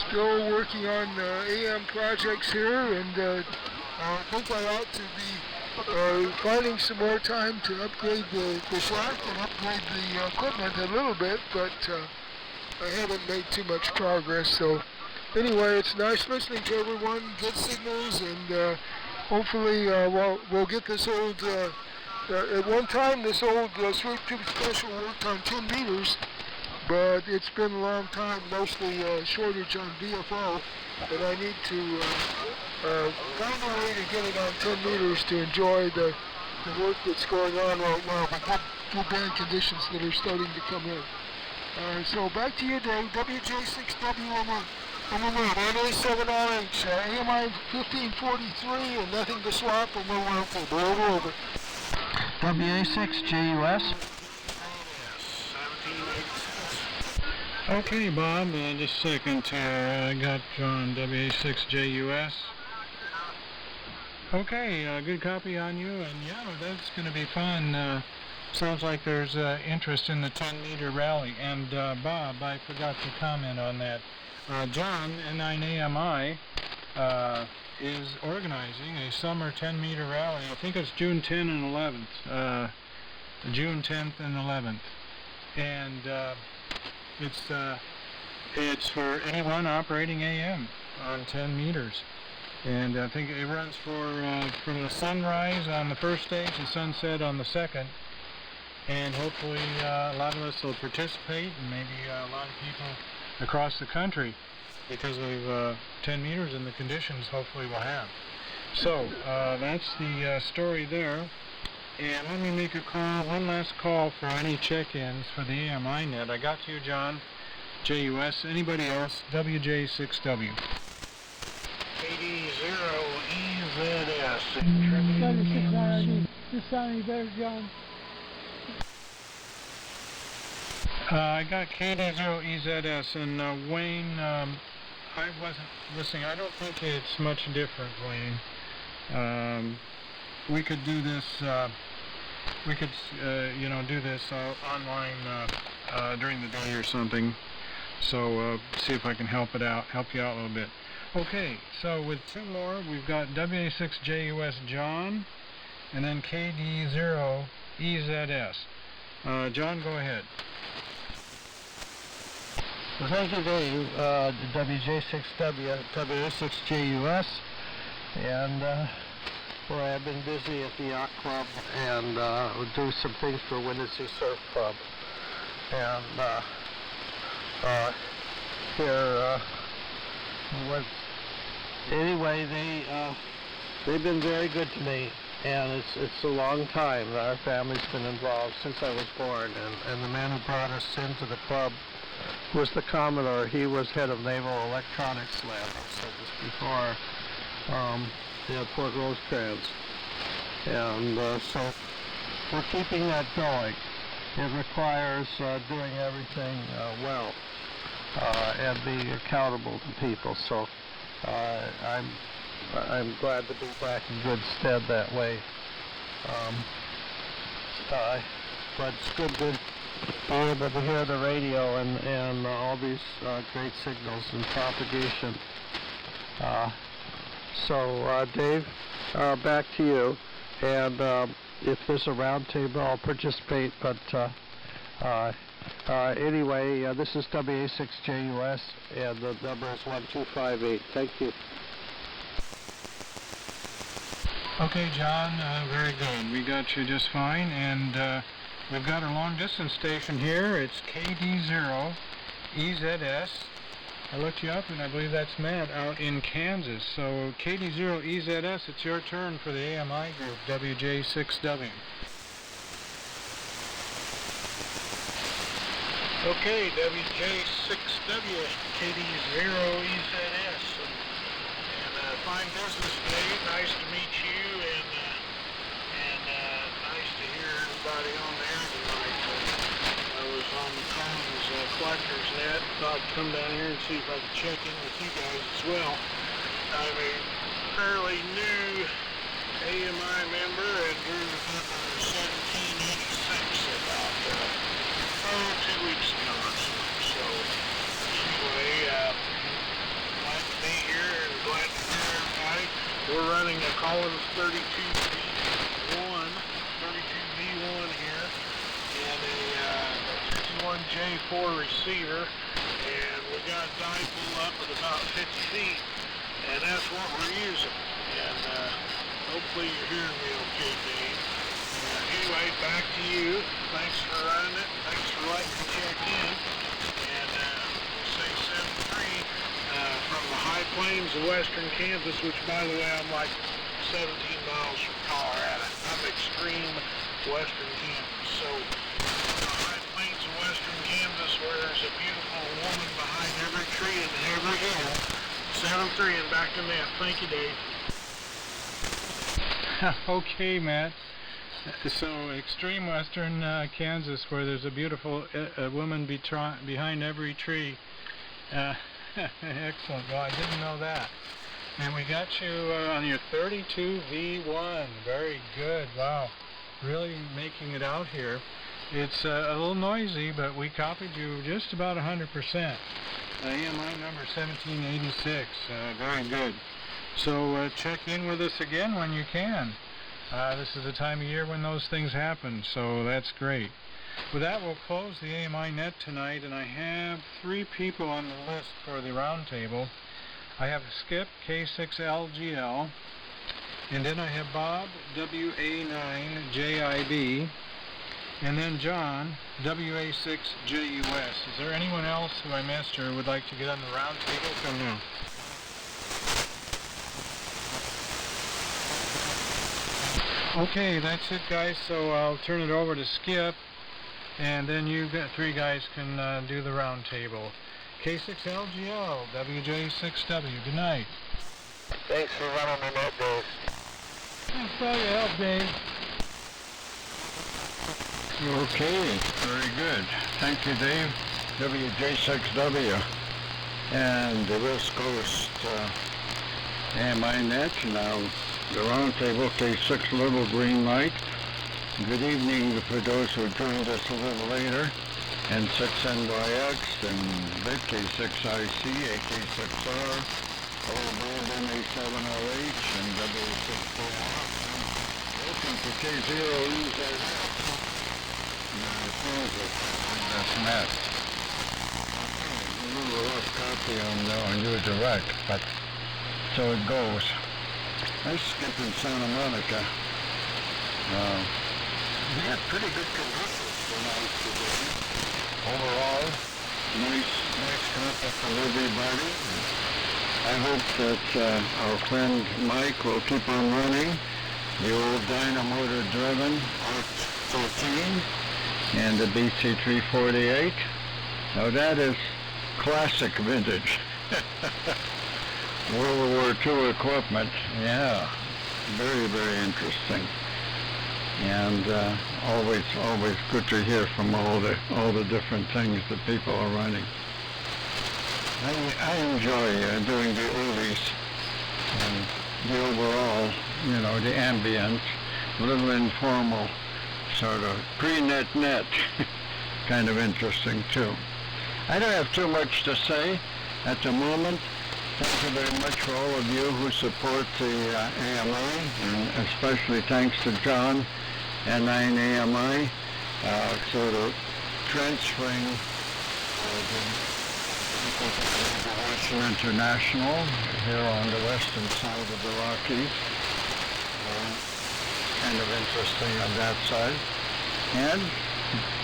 Still working on AM projects here, and I think I ought to be finding some more time to upgrade the shack and upgrade the equipment a little bit, but I haven't made too much progress. So anyway, it's nice listening to everyone, good signals, and hopefully we'll get this old, at one time this old sweep tube special worked on 10 meters, but it's been a long time, mostly shortage on VFO, and I need to find a way to get it on 10 meters to enjoy the work that's going on right now, the good band conditions that are starting to come in. So back to you, Dave. WJ6W on the road, NA7RH, AMI 1543, and nothing to swap, and we're welcome. Over. WA6JUS. Okay, Bob, just a second here. I got you on WA6JUS. Okay, good copy on you, and yeah, that's going to be fun. Sounds like there's interest in the 10-meter rally. And Bob, I forgot to comment on that. John, N9AMI, is organizing a summer 10-meter rally. I think it's June 10th and 11th. June 10th and 11th. And it's for anyone operating AM on 10 meters. And I think it runs from the sunrise on the first stage to sunset on the second. And hopefully a lot of us will participate, and maybe a lot of people across the country, because of 10 meters and the conditions hopefully we'll have. So that's the story there. And let me make a call, one last call for any check-ins for the AMI net. I got you, John, JUS. Anybody else? WJ6W. 76 RD. This sound any better, John? I got KD0EZS, and Wayne, I wasn't listening. I don't think it's much different, Wayne. We could do this, do this online during the day or something. So see if I can help you out a little bit. Okay, so with two more, we've got WA6JUS John, and then KD0EZS. John, go ahead. Well, thank you, Dave. WJ6W, WA6JUS, and boy, I've been busy at the Yacht Club and do some things for Windansea Surf Club. And anyway, they've been very good to me, and it's a long time that our family's been involved since I was born. And the man who brought us into the club was the Commodore. He was head of Naval Electronics Lab, so just before Port Rosecrans. And so we're keeping that going. It requires doing everything well and being accountable to people. So I'm glad to be back in good stead that way. But it's good to be able to hear the radio and all these great signals and propagation. So Dave, back to you. And if there's a round table, I'll participate. But anyway, this is WA6JUS, and the number is 1258. Thank you. Okay, John, very good. We got you just fine, and we've got a long-distance station here. It's KD0EZS, I looked you up, and I believe that's Matt out in Kansas. So KD0EZS, it's your turn for the AMI group, WJ6W. Okay, WJ6W, KD0EZS. And fine business, Dave. Nice to meet you, and nice to hear everybody on the air tonight. I was on the Collins Collectors Net. Thought I'd come down here and see if I could check in with you guys as well. I'm a fairly new AMI member, and drew the number 1786 about 2 weeks ago or so. So anyway, glad to be here and glad to hear everybody. We're running a Collins 32V1 here, and a 51J4 receiver, and we got a dipole up at about 50 feet, and that's what we're using. And hopefully you're hearing me okay, Dave. Anyway, back to you. Thanks for running it. Thanks for letting me check in. And we'll say 7-3 from the high plains of western Kansas, which, by the way, I'm like 17 miles from Colorado. I'm extreme western Kansas. So, the high plains of western Kansas, where there's a beautiful woman behind every tree and every hill. 7-3 and back to net. Thank you, Dave. Okay, Matt. So, extreme western Kansas, where there's a beautiful woman behind every tree. Excellent. Well, I didn't know that. And we got you on your 32V1. Very good. Wow. Really making it out here. It's a little noisy, but we copied you just about 100%. AMI number 1786. Very good. So check in with us again when you can. This is the time of year when those things happen, so that's great. With that, we'll close the AMI net tonight, and I have 3 people on the list for the round table. I have Skip, K6LGL, and then I have Bob, WA9JIB, and then John, WA6JUS. Is there anyone else who I missed or would like to get on the round table? Come now. Okay, that's it, guys, so I'll turn it over to Skip, and then you 3 guys can do the round table. K6LGL, WJ6W, good night. Thanks for running the net, Dave. Thanks for all your help, Dave. Okay, very good. Thank you, Dave. WJ6W and the West Coast AMI net. Now, the roundtable, K6 Little Green Light. Good evening for those who joined us a little later. And 6NYX and K6IC, AK6R, Brandon A7OH, and W6OR. Welcome to K0EZS. That's Matt. A little rough copy on your direct, but so it goes. I skipped in Santa Monica. We had pretty good conditions tonight today. Overall, nice contact from everybody. I hope that our friend Mike will keep on running the old dynamotor driven R13 and the BC348. Now that is classic vintage. World War II equipment. Yeah, very, very interesting. And always good to hear from all the different things that people are running. I enjoy doing the oldies and the overall, the ambience, a little informal, sort of pre-net kind of interesting too. I don't have too much to say at the moment. Thank you very much for all of you who support the AMI, and especially thanks to John and 9AMI, sort of transferring the Western International here on the western side of the Rockies. Kind of interesting on that side. And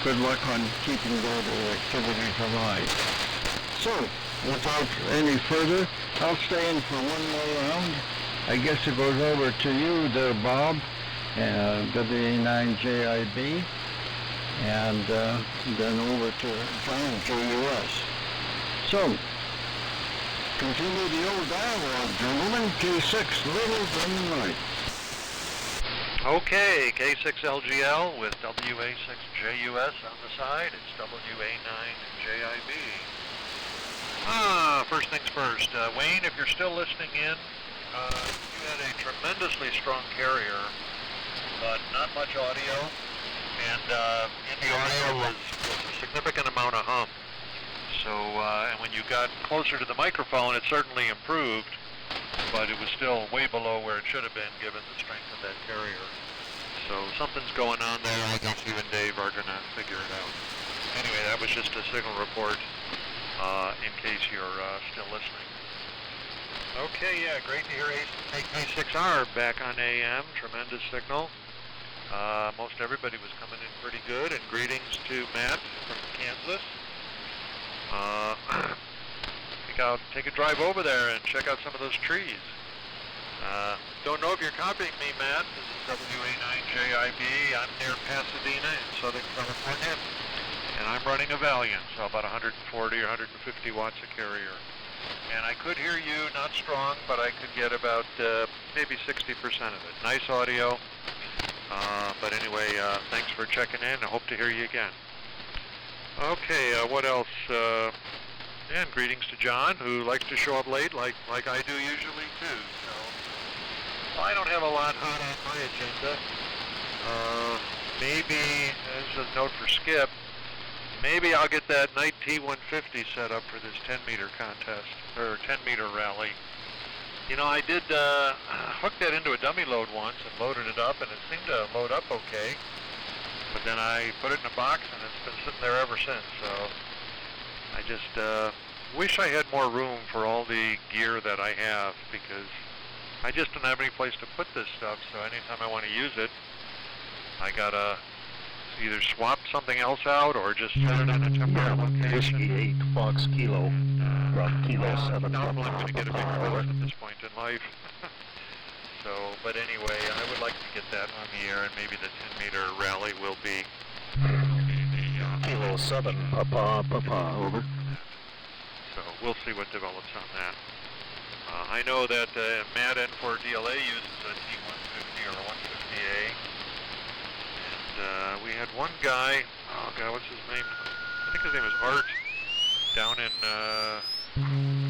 good luck on keeping those activities alive. So, without any further, I'll stay in for one more round. I guess it goes over to you there, Bob, WA9JIB, and then over to John, JUS. So, continue the old dialogue, gentlemen. K6, Little Green Light. Okay, K6LGL with WA6JUS on the side. It's WA9JIB. First things first. Wayne, if you're still listening in, you had a tremendously strong carrier, but not much audio, and in the audio was a significant amount of hum. So, and when you got closer to the microphone, it certainly improved, but it was still way below where it should have been given the strength of that carrier. So something's going on there. I guess you and Dave are going to figure it out. Anyway, that was just a signal report in case you're still listening. Okay, yeah, great to hear AK6R back on AM. Tremendous signal. Most everybody was coming in pretty good, and greetings to Matt from Kansas. Take a drive over there and check out some of those trees. Don't know if you're copying me, Matt. This is WA9JIB. I'm near Pasadena in Southern California, and I'm running a Valiant, so about 140 or 150 watts a carrier. And I could hear you, not strong, but I could get about maybe 60% of it. Nice audio. But anyway, thanks for checking in. I hope to hear you again. Okay, what else? And greetings to John, who likes to show up late like I do usually too. So I don't have a lot hot on my agenda. Maybe, as a note for Skip, maybe I'll get that Knight T150 set up for this 10-meter contest, or 10-meter rally. You know, I did hook that into a dummy load once and loaded it up, and it seemed to load up okay. But then I put it in a box, and it's been sitting there ever since. So I just wish I had more room for all the gear that I have, because I just don't have any place to put this stuff. So anytime I want to use it, I gotta either swap something else out or just set it in a temporary location. Whiskey 8 Fox Kilo from Kilo 7. Normally I'm going to get a big roller at this point in life. So, but anyway, I would like to get that on the air, and maybe the 10-meter rally will be the Kilo 7, Papa, over. So we'll see what develops on that. I know that Matt N4DLA uses a T150 or 150A. And we had one guy, oh God, what's his name? I think his name was Art, down in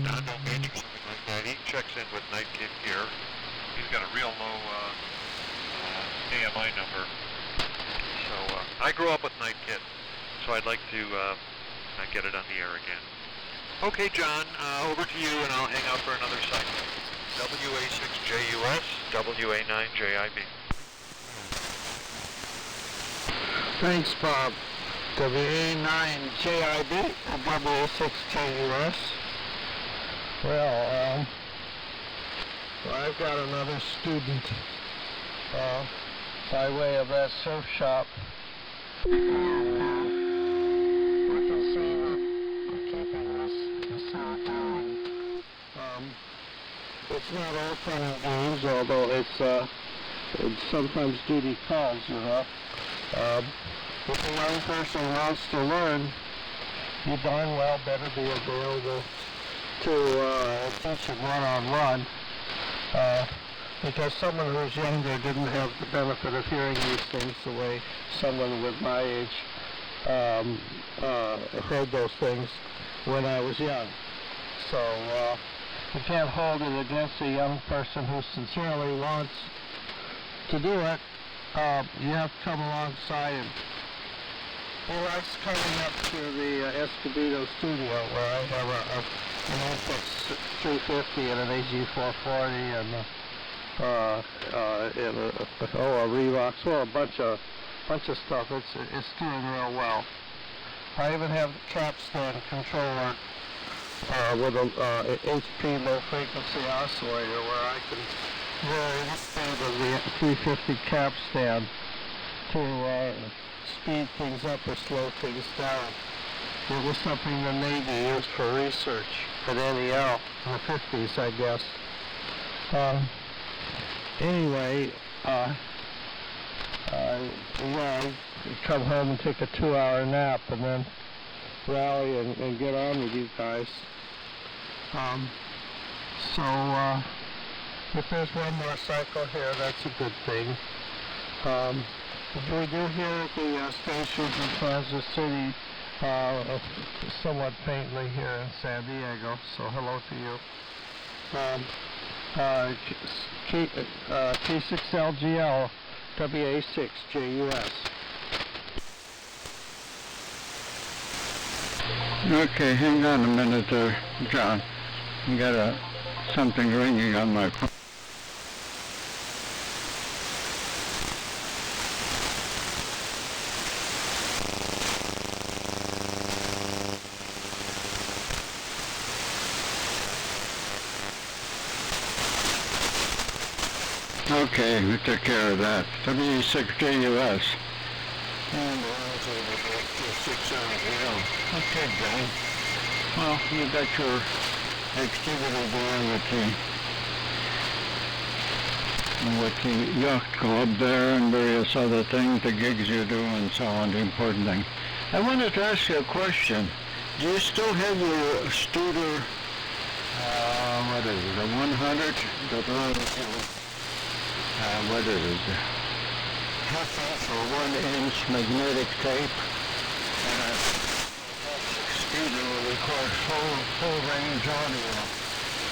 Dondo Beach or something like that. He checks in with Night Kit gear. He's got a real low AMI number. So I grew up with Night Kit, so I'd like to get it on the air again. Okay, John, over to you, and I'll hang out for another cycle. WA6JUS, WA9JIB. Thanks, Bob. WA9JIB, WA6JUS. Well, I've got another student by way of that surf shop. We can see that we're keeping this sound going. It's not all fun and games, although it's sometimes duty calls, you know. If a young person wants to learn, you darn well better be available to teach it one-on-one, because someone who's younger didn't have the benefit of hearing these things the way someone with my age heard those things when I was young. So you can't hold it against a young person who sincerely wants to do it. You have to come alongside him. He likes coming up to the Escobedo studio, where I have an Apex 350 and an AG440 and a Revox, well, a bunch of stuff. It's doing real well. I even have the capstan controller with a HP low frequency oscillator, where I can vary the speed of the 350 capstan to speed things up or slow things down. It was something the Navy used for research. an NEL in the 50s, I guess. Anyway, come home and take a 2-hour nap and then rally and get on with you guys. If there's one more cycle here, that's a good thing. We do hear at the stations in Kansas City somewhat faintly here in San Diego, so hello to you. T6LGL WA6JUS. Okay, hang on a minute there, John. You got something ringing on my phone. Okay, we took care of that. W6JUS. Okay, John. Well, you got your activity going with the yacht club there and various other things, the gigs you do and so on, the important thing. I wanted to ask you a question. Do you still have your Studer, what is it, a 100? What is it? Half-inch or 1-inch magnetic tape, and a Studer will record full range audio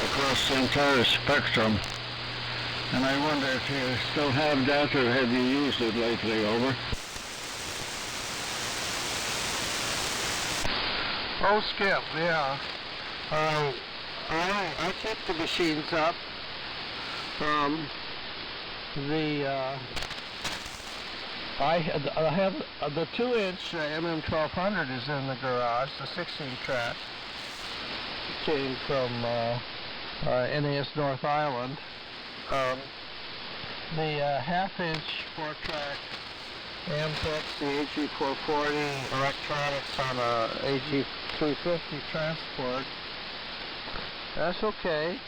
across the entire spectrum. And I wonder if you still have that, or have you used it lately? Over. Oh, Skip, yeah. I kept the machines up. I have the 2-inch MM1200 is in the garage. The 16-track came from NAS North Island. The half-inch 4-track Ampex, the AG440 electronics on a AG350 transport. That's okay.